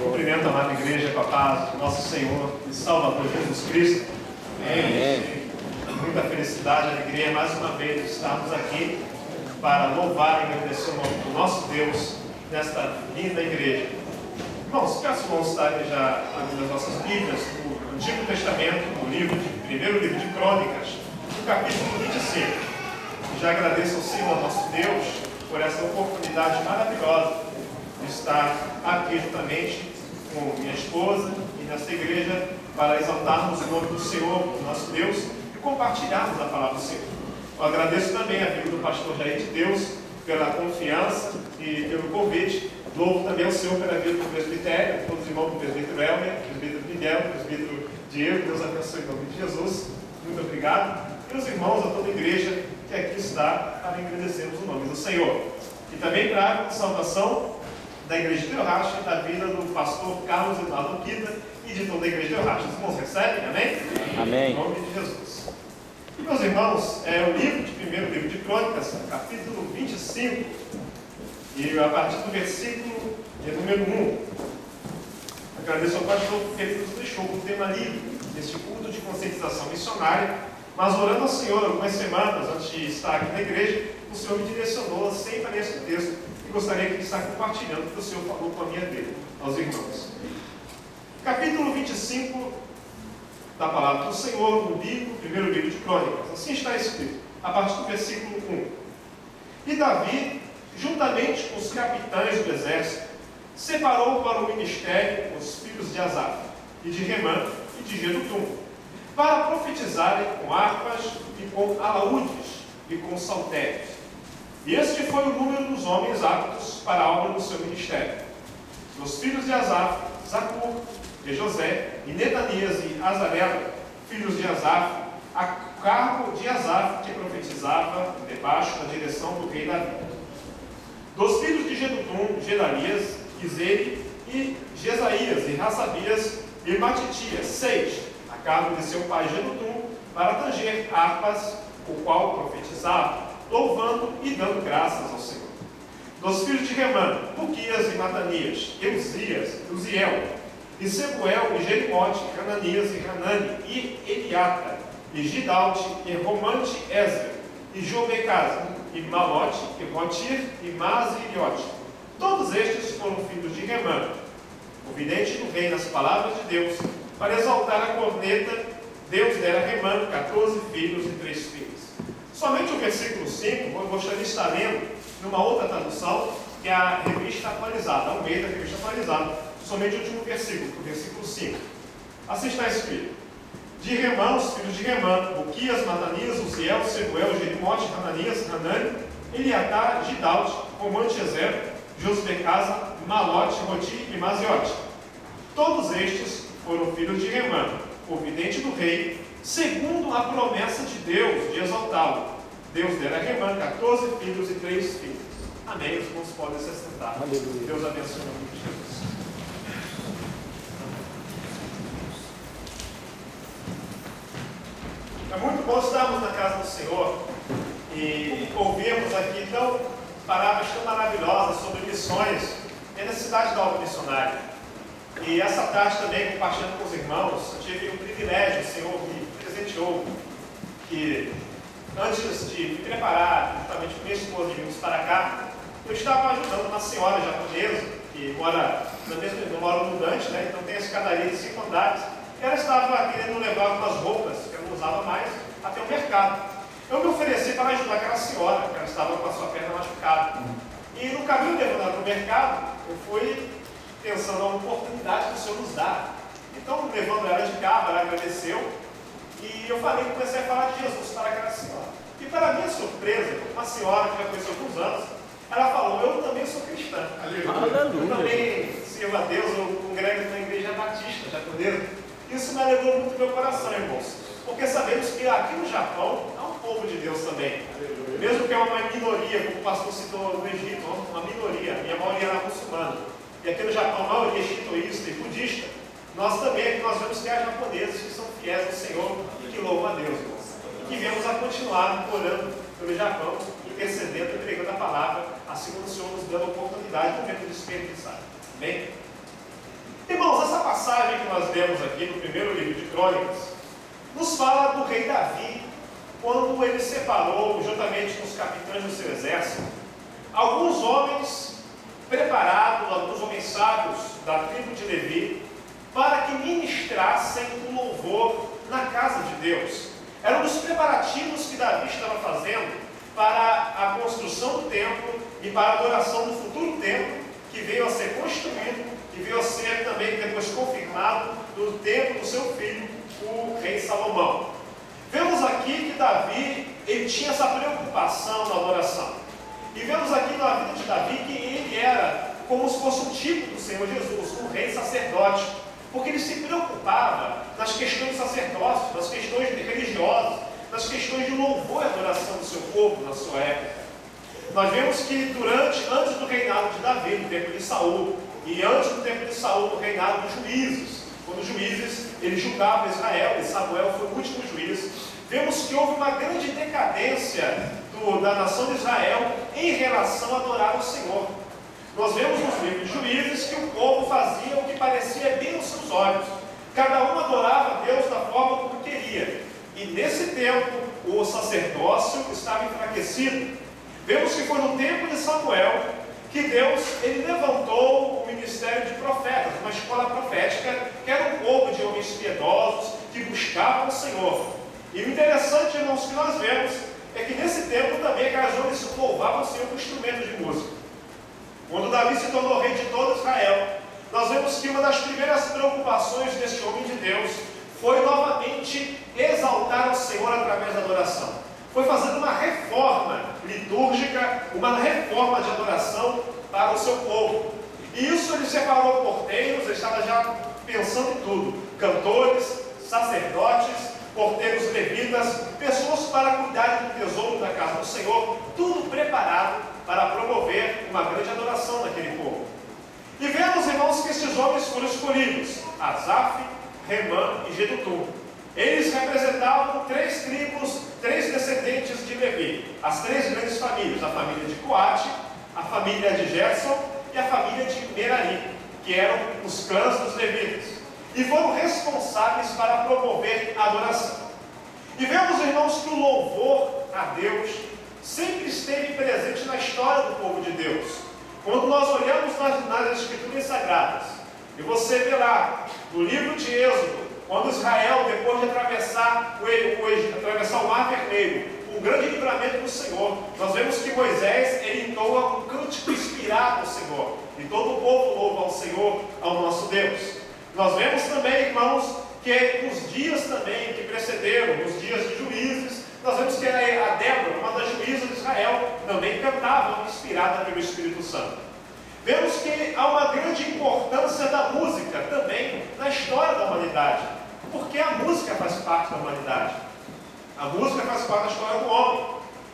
Cumprimento a amada igreja com a paz do nosso Senhor e Salvador Jesus Cristo. Amém. Muita felicidade e alegria mais uma vez de estarmos aqui para louvar e agradecer o nome do nosso Deus nesta linda igreja. Irmãos, peço irmãos estarem já abrindo as nossas Bíblias no Antigo Testamento, no primeiro livro de Crônicas, no capítulo 25. Já agradeço ao Senhor nosso Deus por essa oportunidade maravilhosa de estar aqui juntamente com minha esposa e nesta igreja para exaltarmos o nome do Senhor, do nosso Deus, e compartilharmos a palavra do Senhor. Eu agradeço também a vida do pastor Jair de Deus pela confiança e pelo convite. Louvo também ao Senhor pela vida do presbitério, todos os irmãos do presbítero Elmer, presbítero Miguel, presbítero Diego. Deus abençoe em nome de Jesus. Muito obrigado. E os irmãos, a toda a igreja que aqui está, para agradecermos o nome do Senhor. E também trago salvação da igreja de Teorracha, da vida do pastor Carlos Eduardo Quita e de toda a igreja de Teorracha. Os irmãos recebem? Amém? Amém. Em nome de Jesus. E meus irmãos, é o primeiro livro de Crônicas, capítulo 25, e a partir do versículo número 1. Agradeço ao pastor porque ele nos deixou com o tema livre deste culto de conscientização missionária, mas orando ao Senhor algumas semanas antes de estar aqui na igreja, o Senhor me direcionou sempre a esse texto e gostaria de estar compartilhando o que o Senhor falou com a minha vida, aos irmãos. Capítulo 25 da palavra do Senhor, no primeiro livro de Crônicas. Assim está escrito, a partir do versículo 1. E Davi, juntamente com os capitães do exército, separou para o ministério os filhos de Asaf, e de Remã, e de Jedutum, para profetizarem com harpas e com alaúdes e com saltérios. E este foi o número dos homens aptos para a obra do seu ministério. Dos filhos de Asaf, Zacur, e José, e Netanias e Azarela, filhos de Asaf, a cargo de Asaf, que profetizava debaixo da direção do rei Davi. Dos filhos de Jedutum, Gedalias, Izeli e Jesaías, e Rassabias, e Matitias, 6, a cargo de seu pai Jedutum, para tanger harpas, o qual profetizava, louvando e dando graças ao Senhor. Dos filhos de Remã, Buquias e Matanias, Uziel, e Sebuel, e Jerimote, Hananias e Hanani, e Eliata, e Gidalte, e Romante Ezra, e Jobecasa, e Malote, e Motir, e Maziriote. Todos estes foram filhos de Remã, o vidente do rei nas palavras de Deus, para exaltar a corneta. Deus dera a Remã 14 filhos e 3 filhas. Somente o versículo 5, eu gostaria de estar lendo numa outra tradução, que é a revista atualizada, ao meio da revista atualizada, somente o último versículo, o versículo 5. Assim está escrito: de Remã, os filhos de Remã, Buquias, Matanias, Uziel, Sebuel, Jerimote, Hananias, Hanani, Eliatá, Gidalte, Romante Ezer, Josbecasa, Malote, Roti e Maziote. Todos estes foram filhos de Remã, o vidente do rei, segundo a promessa de Deus de exaltá-lo. Deus dera a Remã 14 filhos e 3 filhas. Amém. Os irmãos podem se assentar. Aleluia. Deus abençoe o nome de Jesus. É muito bom estarmos na casa do Senhor e ouvirmos aqui palavras tão maravilhosas sobre missões e a necessidade da obra missionária. E essa tarde também, compartilhando com os irmãos, eu tive o privilégio, o Senhor me presenteou, que antes de me preparar, juntamente com minha esposa, de virmos para cá, eu estava ajudando uma senhora japonesa, que mora no moro mudante, né? Então tem a escadaria de 5 andares. Ela estava querendo levar algumas roupas, que eu não usava mais, até o mercado. Eu me ofereci para ajudar aquela senhora, que ela estava com a sua perna machucada. E no caminho levando ela para o mercado, eu fui pensando na oportunidade que o Senhor nos dá. Então, levando ela de carro, ela agradeceu. E eu comecei a falar de Jesus para aquela senhora. E para minha surpresa, uma senhora que já conheceu alguns anos, ela falou: eu também sou cristã. Aleluia. Eu também sirvo a Deus, eu congrego na igreja batista japonesa. Isso me alegrou muito meu coração, irmãos. Porque sabemos que aqui no Japão há um povo de Deus também. Mesmo que é uma minoria, como o pastor citou no Egito, uma minoria, a minha maioria era muçulmana. E aqui no Japão, a maioria é shintoísta e budista. Nós também, nós vemos que há japoneses que são fiéis ao Senhor e que louvam a Deus, irmãos. E que viemos a continuar orando pelo Japão, intercedendo e pregando a palavra, assim como o Senhor nos deu a oportunidade de desperdiçar. Amém? Irmãos, essa passagem que nós vemos aqui no primeiro livro de Crônicas nos fala do rei Davi, quando ele separou, juntamente com os capitães do seu exército, alguns homens preparados, alguns homens sábios da tribo de Levi, para que ministrassem o louvor na casa de Deus. Era um dos preparativos que Davi estava fazendo para a construção do templo e para a adoração do futuro templo, que veio a ser construído, que veio a ser também depois confirmado no templo do seu filho, o rei Salomão. Vemos aqui que Davi, ele tinha essa preocupação na adoração. E vemos aqui na vida de Davi que ele era como se fosse um tipo do Senhor Jesus, um rei sacerdote, porque ele se preocupava nas questões do sacerdócio, nas questões religiosas, nas questões de louvor e adoração do seu povo na sua época. Nós vemos que antes do reinado de Davi, no tempo de Saul, e antes do tempo de Saul, no reinado dos juízes, quando os juízes eles julgavam Israel, e Samuel foi o último juiz, vemos que houve uma grande decadência da nação de Israel em relação a adorar o Senhor. Nós vemos nos livros de Juízes que o povo fazia o que parecia bem aos seus olhos. Cada um adorava a Deus da forma como queria. E nesse tempo, o sacerdócio estava enfraquecido. Vemos que foi no tempo de Samuel que Deus ele levantou o ministério de profetas, uma escola profética, que era um povo de homens piedosos que buscavam o Senhor. E o interessante, irmãos, que nós vemos é que nesse tempo também aquelas homens louvavam o Senhor com instrumentos de música. Quando Davi se tornou rei de todo Israel, nós vemos que uma das primeiras preocupações deste homem de Deus foi novamente exaltar o Senhor através da adoração. Foi fazer uma reforma litúrgica, uma reforma de adoração para o seu povo. E isso ele separou porteiros, ele estava já pensando em tudo: cantores, sacerdotes, porteiros levitas, pessoas para cuidarem do tesouro da casa do Senhor, tudo preparado para promover uma grande adoração daquele povo. E vemos, irmãos, que esses homens foram escolhidos: Asaf, Remã e Jedutum. Eles representavam 3 tribos, 3 descendentes de Levi, as 3 grandes famílias: a família de Coate, a família de Gerson e a família de Merari, que eram os clãs dos levitas, e foram responsáveis para promover a adoração. E vemos, irmãos, que o louvor a Deus sempre esteve presente na história do povo de Deus. Quando nós olhamos nas Escrituras Sagradas, e você vê lá, no livro de Êxodo, quando Israel, depois de atravessar o Mar Vermelho, um grande livramento do Senhor, nós vemos que Moisés, ele entoa um cântico inspirado ao Senhor, e todo o povo louva ao Senhor, ao nosso Deus. Nós vemos também, irmãos, que nos dias também que precederam, nos dias de juízes, nós vemos que a Débora, uma das juízas de Israel, também cantava inspirada pelo Espírito Santo. Vemos que há uma grande importância da música também na história da humanidade, porque a música faz parte da humanidade. A música faz parte da história do homem.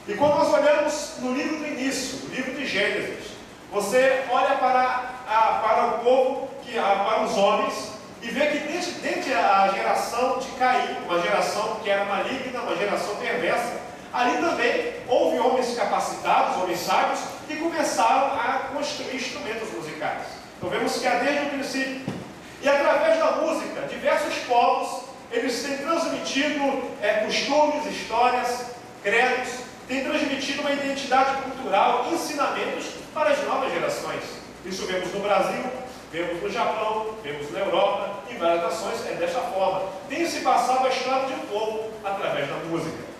E quando nós olhamos no livro do início, no livro de Gênesis, você olha para o povo, para os homens, e vê que desde a geração de Caim, uma geração que era maligna, uma geração perversa, ali também houve homens capacitados, homens sábios, que começaram a construir instrumentos musicais. Então vemos que há desde o princípio. E através da música, diversos povos, eles têm transmitido costumes, histórias, credos, têm transmitido uma identidade cultural, ensinamentos para as novas gerações. Isso vemos no Brasil, vemos no Japão, vemos na Europa, em várias nações, é desta forma. Tem se passado a história de um povo através da música.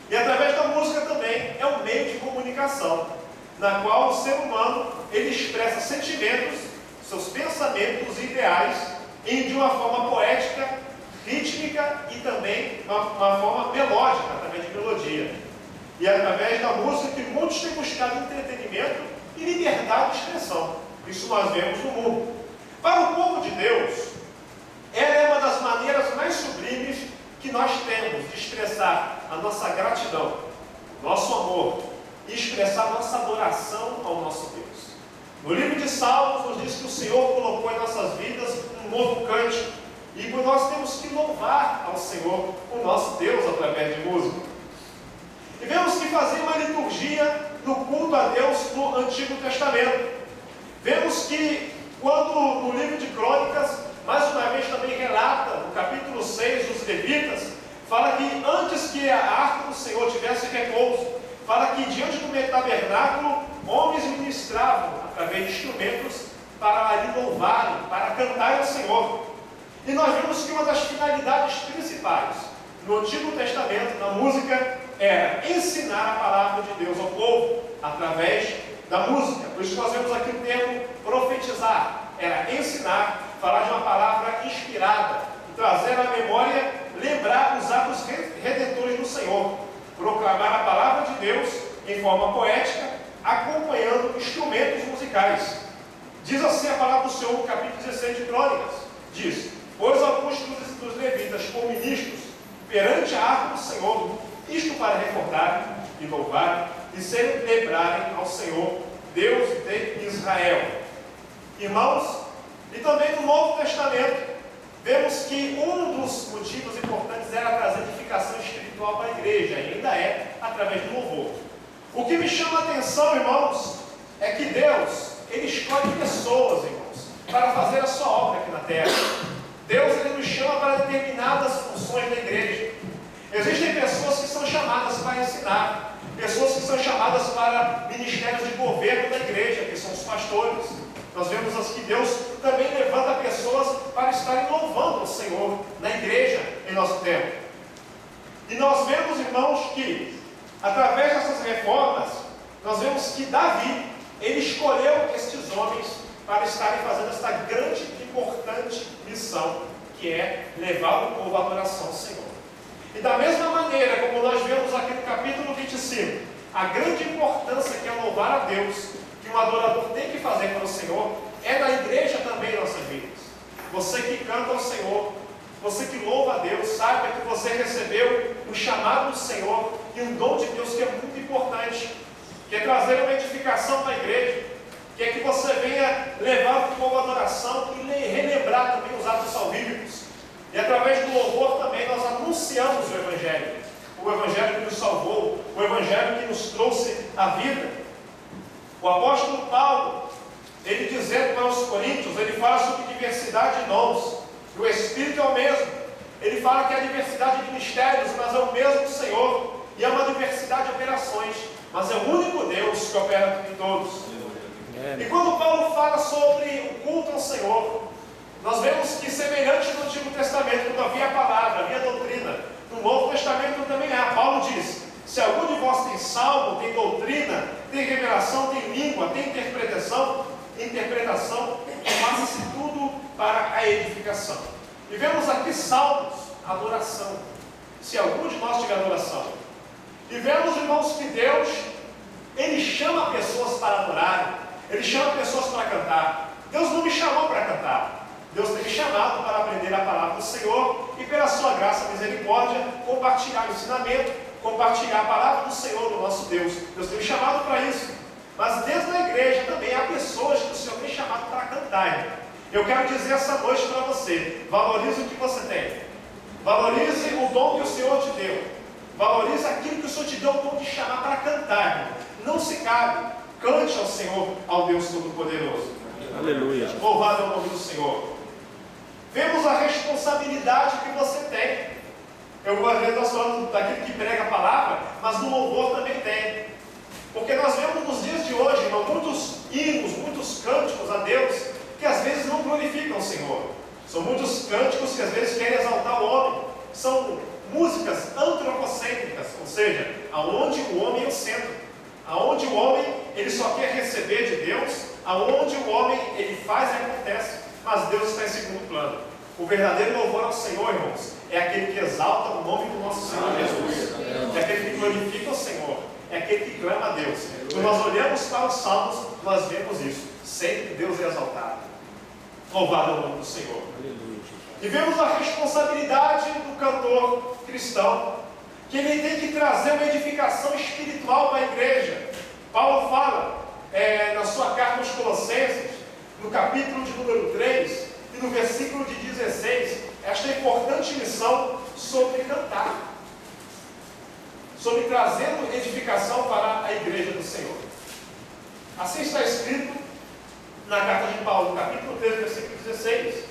E através da música também é um meio de comunicação, na qual o ser humano ele expressa sentimentos, seus pensamentos e ideais de uma forma poética, rítmica e também uma forma melódica, através de melodia. E através da música que muitos têm buscado entretenimento e liberdade de expressão. Isso nós vemos no mundo. Para o povo de Deus, ela é uma das maneiras mais sublimes que nós temos de expressar a nossa gratidão, nosso amor e expressar nossa adoração ao nosso Deus. No livro de Salmos nos diz que o Senhor colocou em nossas vidas um novo cântico e nós temos que louvar ao Senhor, o nosso Deus, através de música. E vemos que fazia uma liturgia no culto a Deus no Antigo Testamento. Vemos que quando no livro de Crônicas, mais uma vez também relata, no capítulo 6 dos Levitas, fala que antes que a arca do Senhor tivesse repouso, fala que diante do tabernáculo, homens ministravam através de instrumentos para ali louvarem, para cantarem ao Senhor. E nós vemos que uma das finalidades principais no Antigo Testamento, na música, era ensinar a palavra de Deus ao povo, através da música. Por isso nós vemos aqui o termo profetizar. Era ensinar, falar de uma palavra inspirada, trazer à memória, lembrar os atos redentores do Senhor, proclamar a palavra de Deus em forma poética, acompanhando instrumentos musicais. Diz assim a palavra do Senhor no capítulo 16 de Crônicas, diz: pois alguns dos levitas como ministros perante a arca do Senhor, isto para recordar e louvar e celebrarem ao Senhor, Deus de Israel. Irmãos, e também no Novo Testamento, vemos que um dos motivos importantes era trazer edificação espiritual para a igreja, e ainda é através do louvor. O que me chama a atenção, irmãos, é que Deus, Ele escolhe pessoas, irmãos, para fazer a sua obra aqui na terra. Deus, Ele nos chama para determinadas funções da igreja. Existem pessoas que são chamadas para ensinar, pessoas que são chamadas para ministérios de governo da igreja, que são os pastores. Nós vemos assim que Deus também levanta pessoas para estarem louvando o Senhor na igreja em nosso tempo. E nós vemos, irmãos, que através dessas reformas, nós vemos que Davi, ele escolheu estes homens para estarem fazendo esta grande e importante missão, que é levar o povo à adoração ao Senhor. E da mesma maneira, como nós vemos aqui no capítulo 25, a grande importância que é louvar a Deus, que um adorador tem que fazer para o Senhor, é na igreja também em nossas vidas. Você que canta ao Senhor, você que louva a Deus, saiba que você recebeu o chamado do Senhor e um dom de Deus que é muito importante, que é trazer uma edificação para a igreja, que é que você venha levar o povo à adoração e relembrar também os atos salvíficos. E através do louvor também nós anunciamos o Evangelho que nos salvou, o Evangelho que nos trouxe a vida. O apóstolo Paulo, ele dizendo para os coríntios, ele fala sobre diversidade de dons, e o Espírito é o mesmo. Ele fala que há diversidade de mistérios, mas é o mesmo Senhor, e há uma diversidade de operações, mas é o único Deus que opera em todos. E quando Paulo fala sobre o culto ao Senhor, nós vemos que semelhante no Antigo Testamento, quando havia a palavra, havia a doutrina, no Novo Testamento também há. Paulo diz: se algum de vós tem salmo, tem doutrina, tem revelação, tem língua, tem interpretação, faça-se tudo para a edificação. E vemos aqui salmos, adoração. Se algum de nós tiver adoração. E vemos, irmãos, que Deus, Ele chama pessoas para adorarem, Ele chama pessoas para cantar. Deus não me chamou para cantar. Deus tem me chamado para aprender a palavra do Senhor e, pela sua graça e misericórdia, compartilhar o ensinamento, compartilhar a palavra do Senhor, do nosso Deus. Deus tem me chamado para isso. Mas dentro da igreja também há pessoas que o Senhor tem chamado para cantar. Eu quero dizer essa noite para você: valorize o que você tem. Valorize o dom que o Senhor te deu. Valorize aquilo que o Senhor te deu o dom de chamar para cantar. Não se cabe. Cante ao Senhor, ao Deus Todo-Poderoso. Aleluia. Louvado é o nome do Senhor. Vemos a responsabilidade que você tem. Às vezes nós falamos daquele que prega a palavra, mas no louvor também tem. Porque nós vemos nos dias de hoje, irmão, muitos hinos, muitos cânticos a Deus, que às vezes não glorificam o Senhor. São muitos cânticos que às vezes querem exaltar o homem. São músicas antropocêntricas, ou seja, aonde o homem é o centro. Aonde o homem, ele só quer receber de Deus, aonde o homem, ele faz e acontece. Mas Deus está em segundo plano. O verdadeiro louvor ao Senhor, irmãos, é aquele que exalta o nome do nosso Senhor Jesus. É aquele que glorifica o Senhor. É aquele que clama a Deus. Quando nós olhamos para os salmos, nós vemos isso. Sempre Deus é exaltado. Louvado é o nome do Senhor. E vemos a responsabilidade do cantor cristão, que ele tem que trazer uma edificação espiritual para a igreja. Paulo fala na sua carta aos Colossenses, no capítulo de número 3 e no versículo de 16, esta importante missão sobre cantar, sobre trazendo edificação para a igreja do Senhor. Assim está escrito na carta de Paulo, no capítulo 13, versículo 16.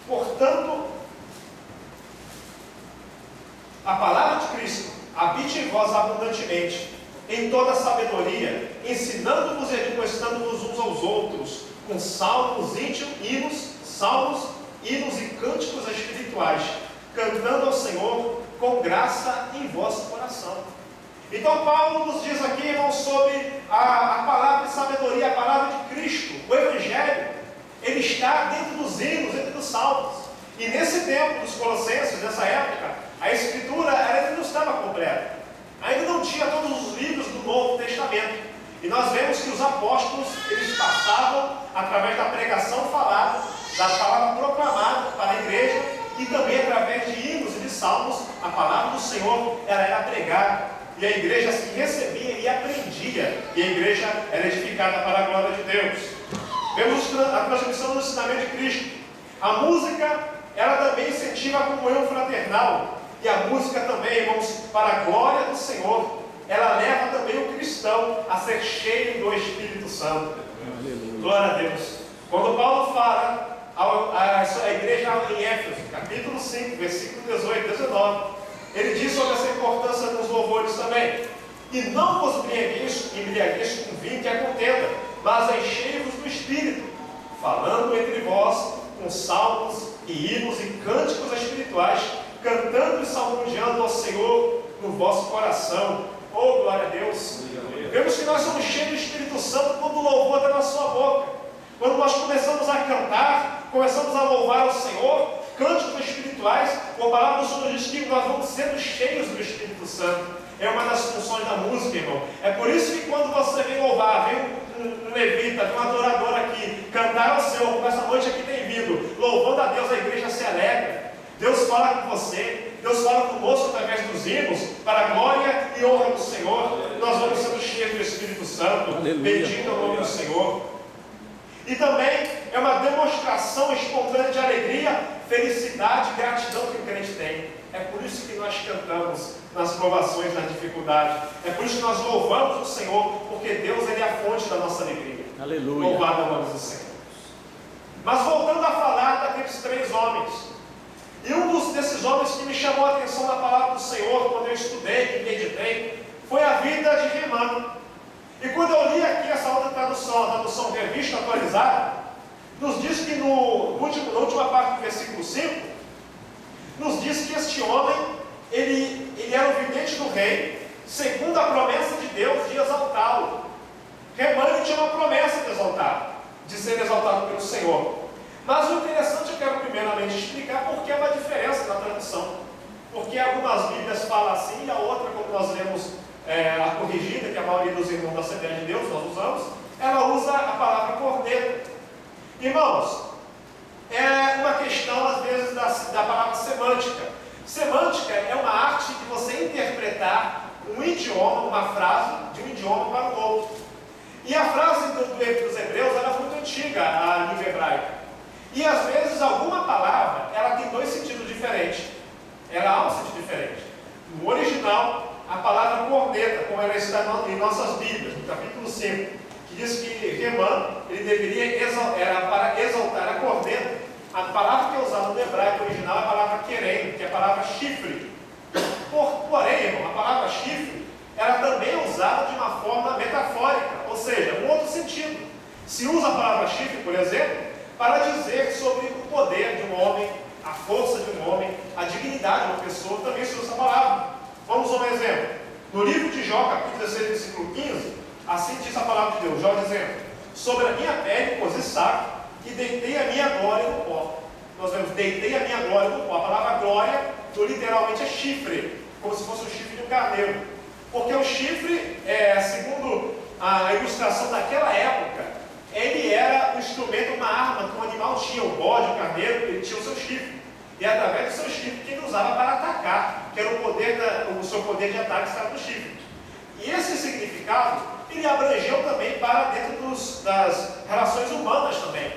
Portanto, a palavra de Cristo habite em vós abundantemente, em toda sabedoria, ensinando-vos e admoestando-vos uns aos outros, com salmos, hinos e cânticos espirituais, cantando ao Senhor com graça em vosso coração. Então Paulo nos diz aqui, irmãos, sobre a palavra de sabedoria, a palavra de Cristo, o Evangelho. Ele está dentro dos hinos, dentro dos salmos. E nesse tempo dos Colossenses, nessa época, a Escritura ainda não estava completa. Ainda não tinha todos os livros do Novo Testamento. E nós vemos que os apóstolos, eles passavam através da pregação falada, da palavra proclamada para a igreja, e também através de hinos e de salmos, a palavra do Senhor ela era pregada. E a igreja se recebia e aprendia. E a igreja era edificada para a glória de Deus. Vemos a transmissão do ensinamento de Cristo. A música, ela também incentiva a comunhão fraternal. E a música também, irmãos, para a glória do Senhor, ela leva também o cristão a ser cheio do Espírito Santo. Aleluia. Glória a Deus. Quando Paulo fala à igreja em Éfeso, capítulo 5, versículo 18 e 19, ele diz sobre essa importância dos louvores também. E não vos embriagueis com vinho que é contenda, mas enchei-vos do Espírito, falando entre vós com salmos e hinos e cânticos espirituais, cantando e salmodiando ao Senhor no vosso coração. Oh, glória a Deus! Vemos que nós somos cheios do Espírito Santo quando o louvor está na sua boca. Quando nós começamos a cantar, começamos a louvar ao Senhor, cânticos espirituais, a palavra do Senhor diz que nós vamos sendo cheios do Espírito Santo. É uma das funções da música, irmão. É por isso que quando você vem louvar, vem um levita, vem um adorador aqui, cantar ao Senhor, como essa noite aqui tem vindo, louvando a Deus, a igreja se alegra. Deus fala com você, Deus fala conosco através dos hinos, para a glória e honra do Senhor. Nós vamos sendo cheios do Espírito Santo, pedindo o nome do Senhor. E também é uma demonstração espontânea de alegria, felicidade e gratidão que o crente tem. É por isso que nós cantamos nas provações, nas dificuldades. É por isso que nós louvamos o Senhor, porque Deus ele é a fonte da nossa alegria. Aleluia. Louvado é o nome do Senhor. Mas voltando a falar daqueles 3 homens, e desses homens que me chamou a atenção na palavra do Senhor, quando eu estudei e meditei, foi a vida de Remã. E quando eu li aqui essa outra tradução, a tradução revista atualizada, nos diz que na última parte do versículo 5, nos diz que este homem, ele era o vidente do rei, segundo a promessa de Deus de exaltá-lo. Remã tinha uma promessa de exaltar, de ser exaltado pelo Senhor. Mas o interessante, eu quero primeiramente explicar por que há uma diferença na tradução. Porque algumas Bíblias falam assim, e a outra, como nós lemos a corrigida, que a maioria dos irmãos da Assembleia de Deus nós usamos, ela usa a palavra corneta. Irmãos, é uma questão às vezes da palavra semântica. Semântica é uma arte de você interpretar um idioma, uma frase de um idioma para o outro. E a frase dos hebreus era muito antiga, a língua hebraica. E às vezes alguma palavra ela tem 2 sentidos diferentes. Ela há um sentido diferente. No original, a palavra corneta, como ela está em nossas Bíblias, no capítulo 5, que diz que Remã, ele deveria era para exaltar a corneta. A palavra que é usada no hebraico original é a palavra querem, que é a palavra chifre. Porém, irmão, a palavra chifre, ela também é usada de uma forma metafórica, ou seja, um outro sentido. Se usa a palavra chifre, por exemplo, para dizer sobre o poder de um homem, a força de um homem, a dignidade de uma pessoa, também se usa a palavra. Vamos a um exemplo. No livro de Jó, capítulo 16, versículo 15, assim diz a palavra de Deus, Jó dizendo: sobre a minha pele pus saco e deitei a minha glória no pó. Nós vemos, deitei a minha glória no pó. A palavra glória, literalmente, é chifre, como se fosse o chifre de um carneiro. Porque o chifre, segundo a ilustração daquela época, ele era um instrumento, uma arma que um animal tinha, o bode, o carneiro, ele tinha o seu chifre. E através do seu chifre que ele usava para atacar, que era o seu poder de ataque estava no chifre. E esse significado, ele abrangeu também para dentro das relações humanas também.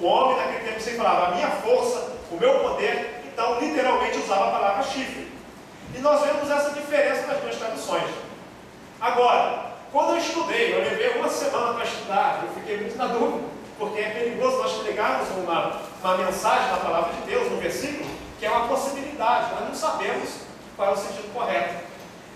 O homem naquele tempo sempre falava, a minha força, o meu poder, então literalmente usava a palavra chifre. E nós vemos essa diferença nas duas traduções. Agora, Quando eu estudei, eu levei uma semana para estudar, eu fiquei muito na dúvida, porque é perigoso nós pegarmos uma mensagem da palavra de Deus, no versículo, que é uma possibilidade, nós não sabemos qual é o sentido correto.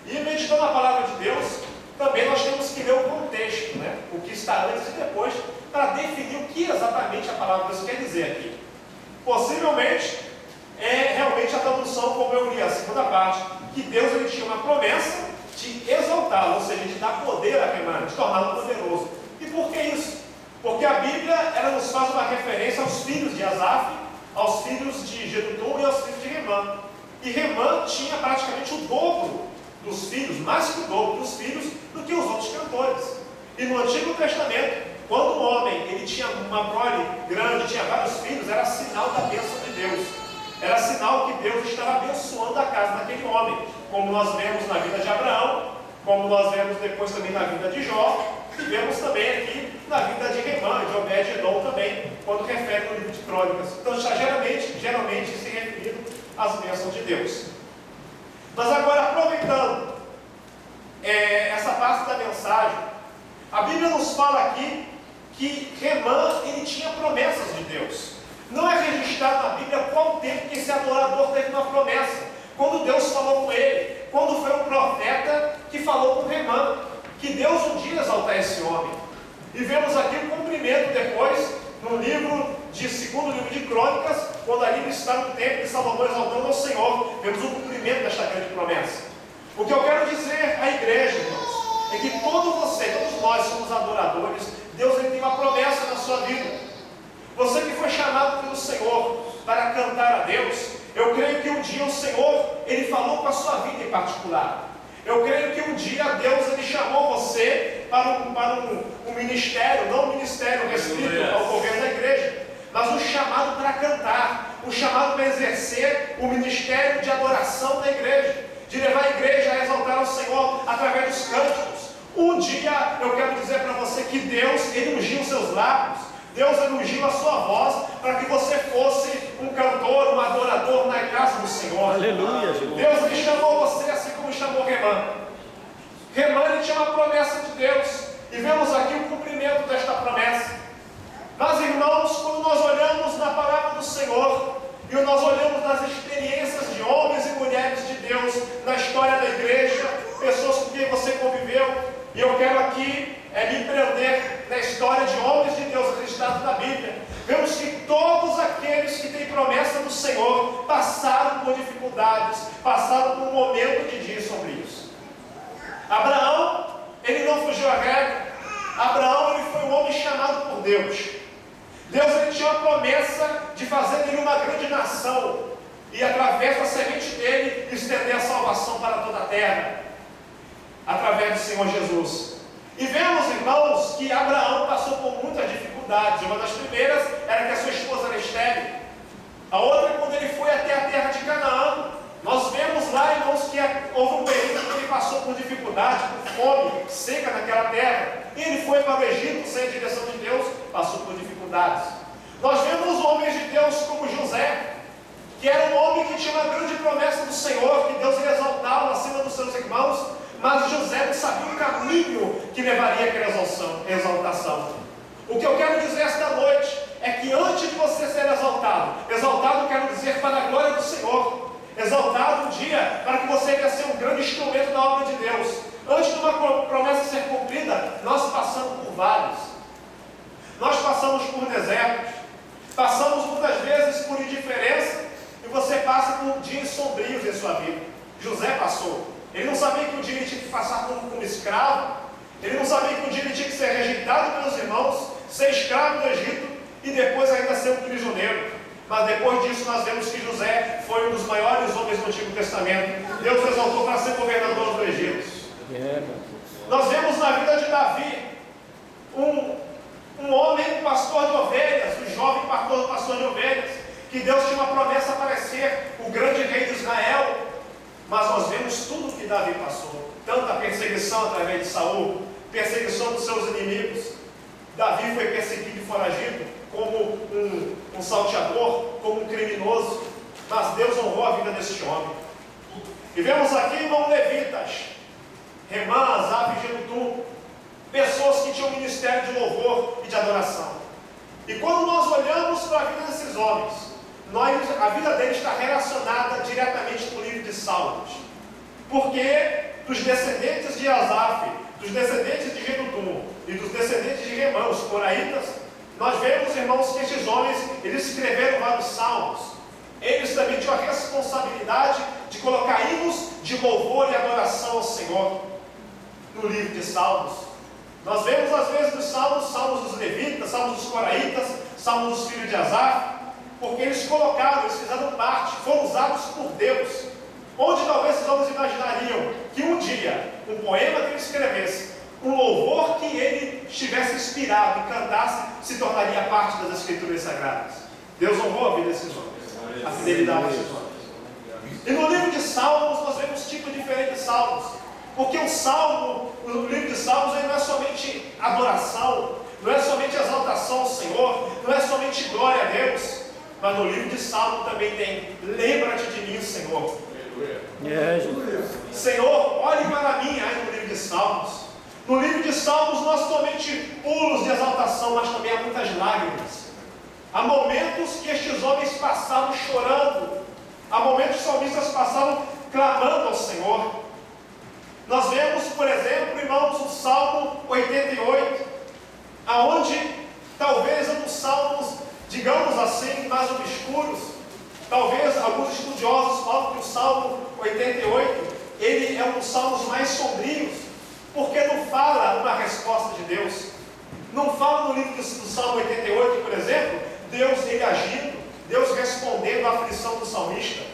E meditando a palavra de Deus, também nós temos que ler o contexto, né? O que está antes e depois, para definir o que exatamente a palavra de Deus quer dizer aqui. Possivelmente, é realmente a tradução, como eu li a segunda parte, que Deus ele tinha uma promessa de exaltá-lo, ou seja, de dar poder a Remã, de torná-lo poderoso. E por que isso? Porque a Bíblia ela nos faz uma referência aos filhos de Asaf, aos filhos de Jedutum e aos filhos de Remã. E Remã tinha praticamente o dobro dos filhos, mais que o dobro dos filhos, do que os outros cantores. E no Antigo Testamento, quando o homem ele tinha uma prole grande, tinha vários filhos, era sinal da bênção de Deus. Era sinal que Deus estava abençoando a casa daquele homem, como nós vemos na vida de Abraão, como nós vemos depois também na vida de Jó, e vemos também aqui na vida de Remã, de Obed-Edom também, quando refere no livro de Crônicas. Então está geralmente se referindo às bênçãos de Deus. Mas agora, aproveitando essa parte da mensagem, a Bíblia nos fala aqui que Remã ele tinha promessas de Deus. Não é registrado na Bíblia qual tempo que esse adorador teve uma promessa. Quando Deus falou com ele, quando foi um profeta que falou com Remã, que Deus um dia exaltar esse homem. E vemos aqui o cumprimento depois, no segundo livro de Crônicas, quando ali está no templo de Salomão exaltando ao Senhor, vemos o cumprimento desta grande promessa. O que eu quero dizer à igreja, irmãos, é que todos nós somos adoradores. Deus ele tem uma promessa na sua vida. Você que foi chamado pelo Senhor para cantar a Deus, eu creio que um dia o Senhor, ele falou com a sua vida em particular. Eu creio que um dia Deus, ele chamou você para um ministério, não um ministério restrito ao governo da igreja, mas um chamado para cantar, um chamado para exercer o ministério de adoração da igreja, de levar a igreja a exaltar o Senhor através dos cânticos. Um dia eu quero dizer para você que Deus, ele ungiu os seus lábios, Deus ungiu a sua voz para que você fosse um cantor, um adorador na casa do Senhor. Aleluia, Jesus. Deus ele chamou você assim como chamou Remã. Remã ele tinha uma promessa de Deus e vemos aqui o cumprimento desta promessa. Mas irmãos, quando nós olhamos na palavra do Senhor e nós olhamos nas experiências de homens e mulheres de Deus na história da igreja, pessoas com quem você conviveu, e eu quero aqui me prender na história de homens de Deus registrados na Bíblia, vemos que todos aqueles que têm promessa do Senhor passaram por dificuldades, passaram por um momento de dias sombrios. Abraão, ele não fugiu à regra. Abraão, ele foi um homem chamado por Deus. Deus ele tinha uma promessa de fazer dele uma grande nação e através da semente dele estender a salvação para toda a terra, através do Senhor Jesus. E vemos, irmãos, que Abraão passou por muitas dificuldades. Uma das primeiras era que a sua esposa era estéril. A outra, quando ele foi até a terra de Canaã, nós vemos lá, irmãos, que houve um período que ele passou por dificuldade, por fome, seca naquela terra. E ele foi para o Egito sem a direção de Deus, passou por dificuldades. Nós vemos homens de Deus como José, que era um homem que tinha uma grande promessa do Senhor, que Deus ia exaltá-lo acima dos seus irmãos, mas José não sabia o caminho que levaria àquela exaltação. O que eu quero dizer esta noite é que antes de você ser exaltado eu quero dizer para a glória do Senhor, exaltado um dia para que você venha ser um grande instrumento da obra de Deus. Antes de uma promessa ser cumprida, nós passamos por vales, nós passamos por desertos, passamos muitas vezes por indiferença, e você passa por dias sombrios em sua vida. José passou. Ele não sabia que um dia ele tinha que passar como escravo, ele não sabia que um dia ele tinha que ser rejeitado pelos irmãos, ser escravo do Egito e depois ainda ser um prisioneiro. Mas depois disso nós vemos que José foi um dos maiores homens do Antigo Testamento. Deus o exaltou para ser governador do Egito. Nós vemos na vida de Davi um homem, um pastor de ovelhas, um jovem pastor de ovelhas, que Deus tinha uma promessa para ser o grande rei de Israel. Mas nós vemos tudo o que Davi passou, tanto a perseguição através de Saul, perseguição dos seus inimigos. Davi foi perseguido e foragido como um salteador, como um criminoso, mas Deus honrou a vida deste homem. E vemos aqui, irmãos levitas, Remã, Asaf e Jedutum, pessoas que tinham ministério de louvor e de adoração. E quando nós olhamos para a vida desses homens, a vida deles está relacionada diretamente com o livro de Salmos. Porque dos descendentes de Asaf, dos descendentes de Redudum e dos descendentes de Remã, os coraitas, nós vemos, irmãos, que esses homens, eles escreveram vários salmos. Eles também tinham a responsabilidade de colocar hinos de louvor e adoração ao Senhor no livro de Salmos. Nós vemos às vezes nos salmos, salmos dos levitas, salmos dos coraitas, salmos dos filhos de Asaf, porque eles colocaram, eles fizeram parte, foram usados por Deus. Onde talvez esses homens imaginariam que um dia, um poema que ele escrevesse, um louvor que ele estivesse inspirado e cantasse, se tornaria parte das Escrituras Sagradas. Deus honrou a vida desses homens, a fidelidade desses homens. E no livro de Salmos, nós vemos tipos diferentes de salmos. Porque o salmo, o livro de Salmos, ele não é somente adoração, não é somente exaltação ao Senhor, não é somente glória a Deus, mas no livro de Salmo também tem: lembra-te de mim, Senhor. Senhor, olhe para mim, aí no livro de Salmos. No livro de Salmos não há somente pulos de exaltação, mas também há muitas lágrimas. Há momentos que estes homens passaram chorando, há momentos que os salmistas passaram clamando ao Senhor. Nós vemos, por exemplo, irmãos, o Salmo 88, aonde talvez é um dos salmos, digamos assim, mais obscuros. Talvez alguns estudiosos falam que o Salmo 88, ele é um dos salmos mais sombrios, porque não fala uma resposta de Deus. Não fala no livro do Salmo 88, por exemplo, Deus ele agindo, Deus respondendo à aflição do salmista.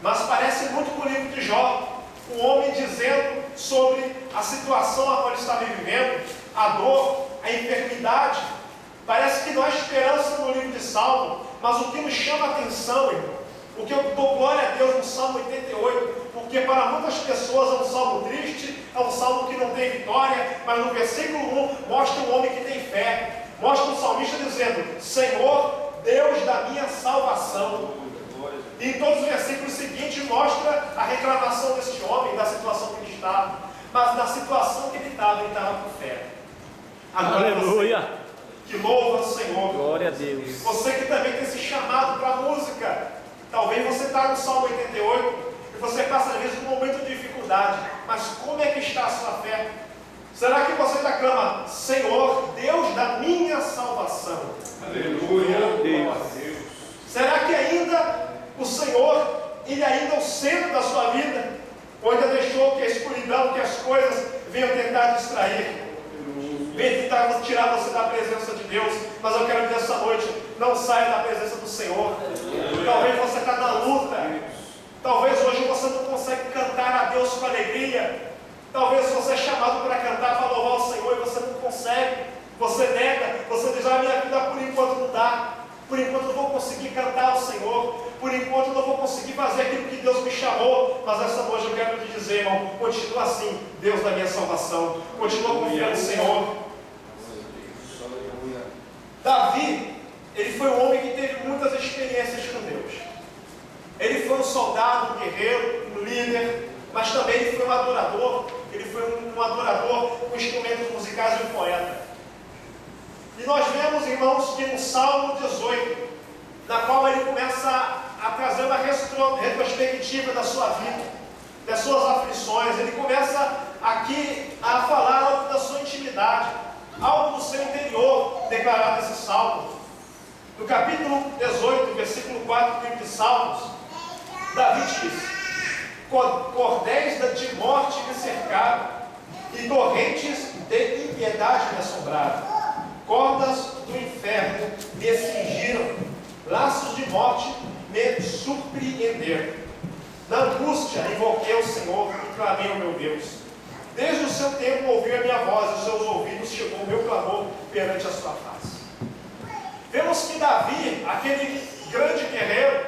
Mas parece muito com o livro de Jó, um homem dizendo sobre a situação a qual ele estava vivendo, a dor, a enfermidade. Parece que não há esperança no livro de Salmo, mas o que nos chama a atenção, irmão, o que eu dou glória a Deus no Salmo 88, porque para muitas pessoas é um salmo triste, é um salmo que não tem vitória, mas no versículo 1 mostra um homem que tem fé, mostra um salmista dizendo: Senhor, Deus da minha salvação. E em todos os versículos seguintes mostra a reclamação deste homem, da situação que ele estava, mas na situação que ele estava com fé. Agora aleluia! Que louva o Senhor. Glória a Deus. Você que também tem esse chamado para a música. Talvez você está no Salmo 88 e você passa às vezes por um momento de dificuldade. Mas como é que está a sua fé? Será que você já clama: Senhor, Deus da minha salvação? Aleluia, Deus. Será que ainda o Senhor, Ele ainda é o centro da sua vida? Ou ainda deixou que a escuridão, que as coisas venham tentar distrair? Vem tentar tirar você da presença de Deus. Mas eu quero dizer essa noite: não saia da presença do Senhor. Talvez você está na luta. Talvez hoje você não consegue cantar a Deus com alegria. Talvez você é chamado para cantar, para louvar o Senhor, e você não consegue. Você nega, você diz: a minha vida por enquanto não dá. Por enquanto eu não vou conseguir cantar ao Senhor. Por enquanto eu não vou conseguir fazer aquilo que Deus me chamou. Mas essa noite eu quero te dizer, irmão, continua assim, Deus da minha salvação. Continua confiando no Senhor. Davi, ele foi um homem que teve muitas experiências com Deus. Ele foi um soldado, um guerreiro, um líder, mas também ele foi um adorador. Ele foi um adorador com instrumentos musicais e um poeta. E nós vemos, irmãos, que no Salmo 18, na qual ele começa a trazer uma retrospectiva da sua vida, das suas aflições. Ele começa aqui a falar algo da sua intimidade, algo do seu interior, declarado nesse Salmo. No capítulo 18, versículo 4 do livro de Salmos, Davi diz: cordéis de morte me cercaram, e torrentes de impiedade me assombraram. Cordas do inferno me cingiram, laços de morte me surpreenderam. Na angústia invoquei o Senhor e clamei ao meu Deus. Desde o seu tempo ouviu a minha voz, e os seus ouvidos chegou o meu clamor perante a sua face. Vemos que Davi, aquele grande guerreiro,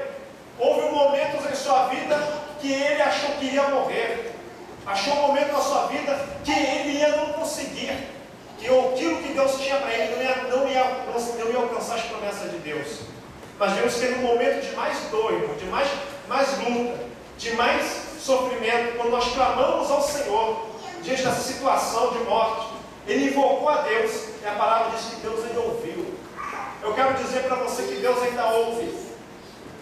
houve momentos em sua vida que ele achou que iria morrer. Achou um momento na sua vida que ele ia não conseguir, que aquilo que Deus tinha para ele não ia alcançar as promessas de Deus. Mas vemos que no momento de mais dor, de mais luta, de mais sofrimento, quando nós clamamos ao Senhor diante dessa situação de morte, Ele invocou a Deus, e a palavra diz que Deus ele ouviu. Eu quero dizer para você que Deus ainda ouve,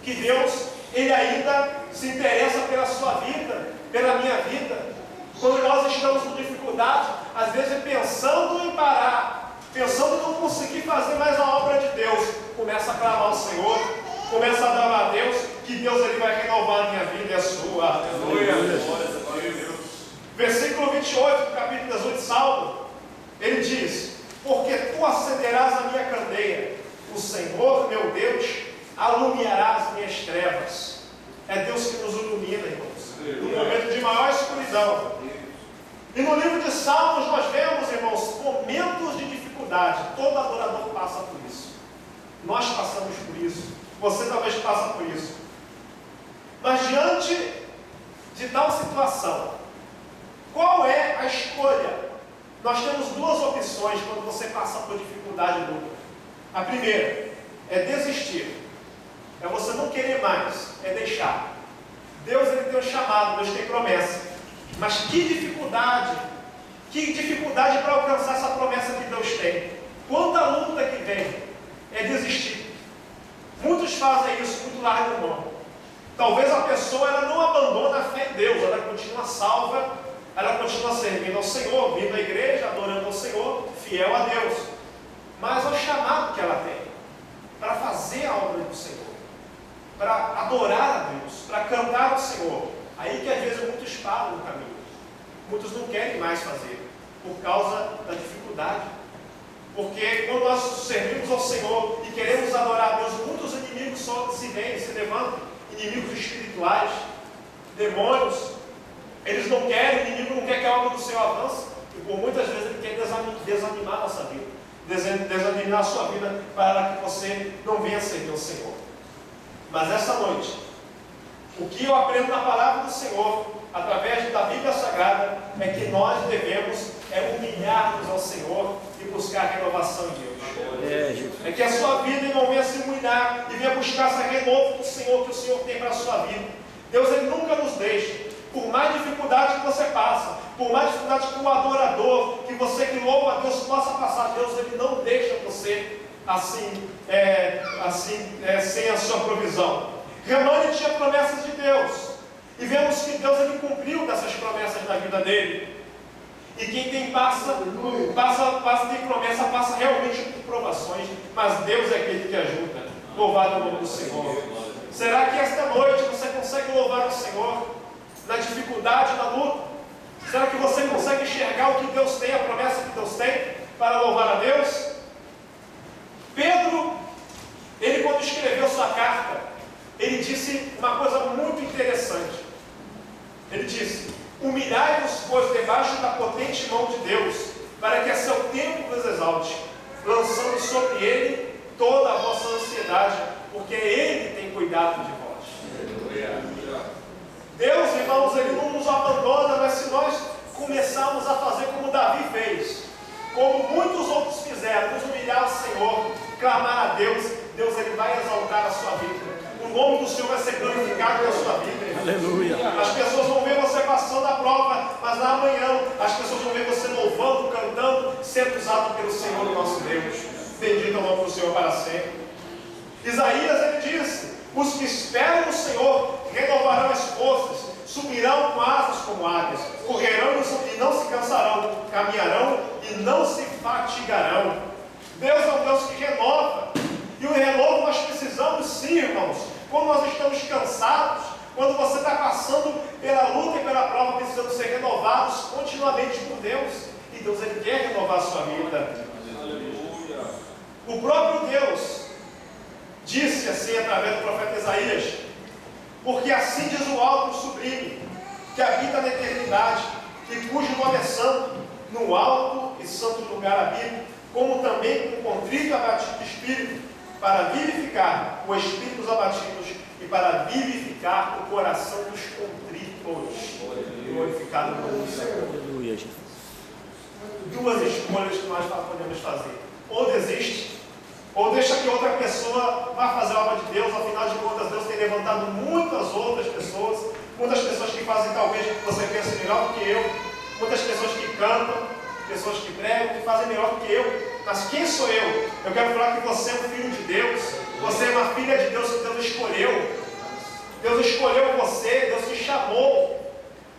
que Deus ele ainda se interessa pela sua vida, pela minha vida. Quando nós estamos com dificuldade, às vezes pensando em parar, pensando em não conseguir fazer mais a obra de Deus, começa a clamar ao Senhor, começa a dar a Deus, que Deus ele vai renovar a minha vida e a sua. Aleluia. Versículo 28 do capítulo 18 de Salmo, ele diz: porque tu acenderás a minha candeia, o Senhor meu Deus alumiará as minhas trevas. É Deus que nos ilumina, irmãos, no momento de maior escuridão. E no livro de Salmos nós vemos, irmãos, momentos de dificuldade. Todo adorador passa por isso. Nós passamos por isso. Você talvez passe por isso. Mas diante de tal situação, qual é a escolha? Nós temos duas opções quando você passa por dificuldade e luta. A primeira é desistir. É você não querer mais, é deixar. Deus ele tem um chamado, Deus tem promessa. Mas que dificuldade para alcançar essa promessa que Deus tem. Quanta luta que vem, é desistir. Muitos fazem isso, muito largo mão. Talvez a pessoa ela não abandona a fé em Deus, ela continua salva, ela continua servindo ao Senhor, vindo à igreja, adorando ao Senhor, fiel a Deus. Mas é o chamado que ela tem para fazer a obra do Senhor, para adorar a Deus, para cantar ao Senhor. Aí que às vezes muitos param no caminho. Muitos não querem mais fazer, por causa da dificuldade. Porque quando nós servimos ao Senhor e queremos adorar a Deus, muitos inimigos só se vêm, se levantam. Inimigos espirituais, demônios. Eles não querem, o inimigo não quer que a obra do Senhor avance. E por muitas vezes ele quer desanimar a nossa vida. Desanimar a sua vida para que você não venha servir ao Senhor. Mas essa noite, o que eu aprendo na palavra do Senhor, através da Bíblia Sagrada, é que nós devemos humilhar-nos ao Senhor e buscar renovação em Deus. É que a sua vida não venha se humilhar e venha buscar essa renovo do Senhor, que o Senhor tem para a sua vida. Deus ele nunca nos deixa. Por mais dificuldade que você passa, por mais dificuldade que o adorador, que você que louva a Deus possa passar, Deus ele não deixa você sem a sua provisão. Remane tinha promessas de Deus, e vemos que Deus ele cumpriu dessas promessas na vida dele. E quem tem tem promessa, passa realmente por provações, mas Deus é aquele que ajuda. Louvado o nome do Senhor. Será que esta noite você consegue louvar o Senhor na dificuldade, na luta? Será que você consegue enxergar o que Deus tem, a promessa que Deus tem, para louvar a Deus? Pedro, ele quando escreveu sua carta, ele disse uma coisa muito interessante. Ele disse: humilhai-vos, pois, debaixo da potente mão de Deus, para que a seu tempo vos exalte, lançando sobre ele toda a vossa ansiedade, porque ele tem cuidado de vós. Deus, irmãos, ele não nos abandona, mas se nós começarmos a fazer como Davi fez, como muitos outros fizeram, nos humilhar ao Senhor, clamar a Deus, Deus ele vai exaltar a sua vida. O nome do Senhor vai ser glorificado na sua vida. Aleluia. As pessoas vão ver você passando a prova, mas amanhã as pessoas vão ver você louvando, cantando, sendo usado pelo Senhor, o nosso Deus. Bendito é o nome do Senhor para sempre. Isaías ele disse: os que esperam no Senhor renovarão as forças, subirão com asas como águias, correrão e não se cansarão, caminharão e não se fatigarão. Deus é um Deus que renova, e o renovo nós precisamos sim, irmãos. Quando nós estamos cansados, quando você está passando pela luta e pela prova, precisamos ser renovados continuamente por Deus, e Deus ele quer renovar a sua vida. Aleluia. O próprio Deus disse assim através do profeta Isaías: porque assim diz o alto e sublime, que habita na eternidade, e cujo nome é santo, no alto e santo lugar habita, como também com contrito e abatido de espírito, para vivificar o espírito dos abatidos e para vivificar o coração dos contritos. Glorificado o nome do Senhor. Duas escolhas que nós podemos fazer: ou desiste, ou deixa que outra pessoa vá fazer a obra de Deus. Afinal de contas, Deus tem levantado muitas outras pessoas, muitas pessoas que fazem, talvez você pense melhor do que eu, muitas pessoas que cantam, pessoas que pregam, que fazem melhor que eu. Mas quem sou eu? Eu quero falar que você é um filho de Deus. Você é uma filha de Deus que Deus escolheu. Deus escolheu você, Deus te chamou.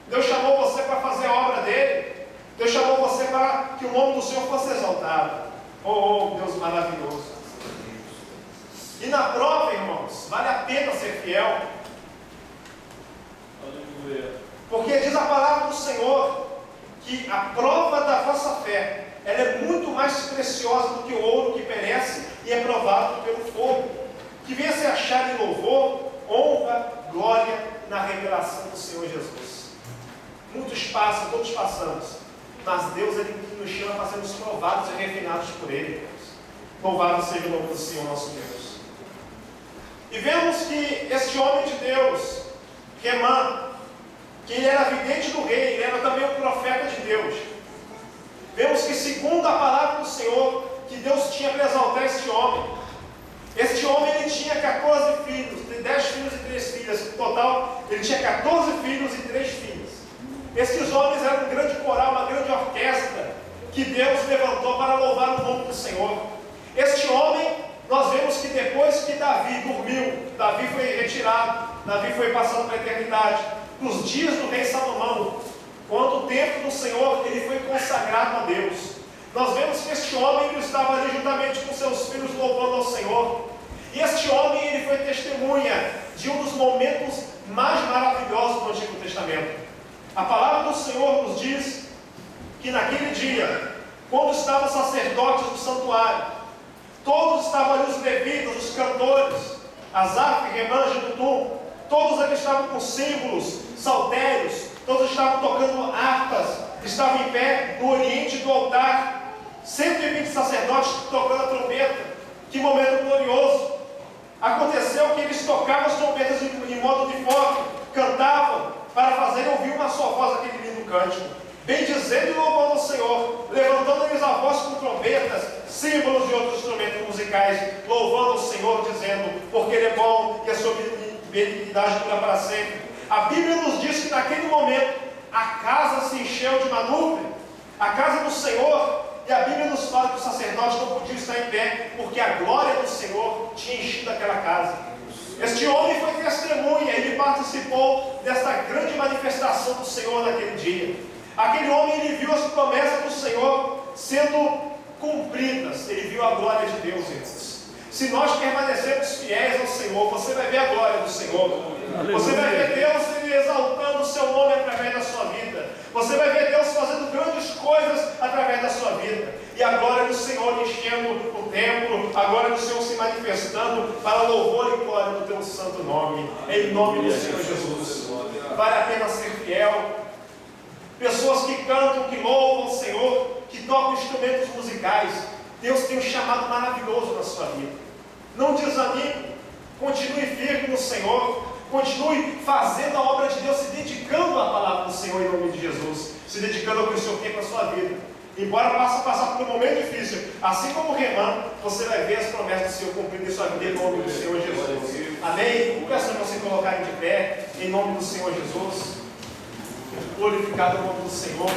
Deus chamou você para fazer a obra dele. Deus chamou você para que o nome do Senhor fosse exaltado. Oh, Deus maravilhoso. E na prova, irmãos, vale a pena ser fiel. Porque diz a palavra do Senhor que a prova da vossa fé, ela é muito mais preciosa do que o ouro que perece e é provado pelo fogo, que venha se achar em louvor, honra, glória na revelação do Senhor Jesus. Muitos passam, todos passamos, mas Deus ele nos chama para sermos provados e refinados por Ele. Deus. Louvado seja o nome do Senhor nosso Deus. E vemos que este homem de Deus, Remã, que ele era vidente do rei, ele era também um profeta de Deus. Vemos que segundo a palavra do Senhor, que Deus tinha para exaltar este homem. Este homem ele tinha 14 filhos, 10 filhos e 3 filhas. No total, ele tinha 14 filhos e 3 filhas. Esses homens eram um grande coral, uma grande orquestra, que Deus levantou para louvar o nome do Senhor. Este homem, nós vemos que depois que Davi dormiu, Davi foi retirado, Davi foi passando para a eternidade. Nos dias do rei Salomão, quando o templo do Senhor ele foi consagrado a Deus, nós vemos que este homem ele estava ali juntamente com seus filhos louvando ao Senhor. E este homem ele foi testemunha de um dos momentos mais maravilhosos do Antigo Testamento. A palavra do Senhor nos diz que naquele dia, quando estavam os sacerdotes do santuário, todos estavam ali, os levitas, os cantores, Asaf, Remã, Jedutum, todos eles estavam com símbolos, saltérios, todos estavam tocando harpas, estavam em pé no oriente do altar, 120 sacerdotes tocando a trombeta. Que momento glorioso! Aconteceu que eles tocavam as trombetas em modo de foco, cantavam para fazer ouvir uma só voz aquele lindo cântico, bendizendo e louvando ao Senhor, levantando eles a voz com trombetas, símbolos de outros instrumentos musicais, louvando ao Senhor, dizendo, porque Ele é bom e a sua benignidade dura para sempre. A Bíblia nos diz que naquele momento a casa se encheu de uma nuvem, a casa do Senhor, e a Bíblia nos fala que os sacerdotes não podiam estar em pé, porque a glória do Senhor tinha enchido aquela casa. Este homem foi testemunha, ele participou desta grande manifestação do Senhor naquele dia. Aquele homem, ele viu as promessas do Senhor sendo cumpridas, ele viu a glória de Deus, irmãos. Se nós permanecermos fiéis ao Senhor, você vai ver a glória do Senhor. Você vai ver Deus exaltando o seu nome através da sua vida. Você vai ver Deus fazendo grandes coisas através da sua vida. E a glória do Senhor enchendo o templo, a glória do Senhor se manifestando para louvor e glória do teu santo nome. Em nome do Senhor Jesus. Vale a pena ser fiel. Pessoas que cantam, que louvam o Senhor, que tocam instrumentos musicais. Deus tem um chamado maravilhoso na sua vida. Não desanime, continue firme no Senhor, continue fazendo a obra de Deus, se dedicando à palavra do Senhor em nome de Jesus, se dedicando ao que o Senhor tem para a sua vida. Embora passar por um momento difícil, assim como o Remã, você vai ver as promessas do Senhor cumpridas em sua vida em nome do Senhor Jesus. Amém? Peço para você colocarem de pé em nome do Senhor Jesus. Glorificado o nome do Senhor.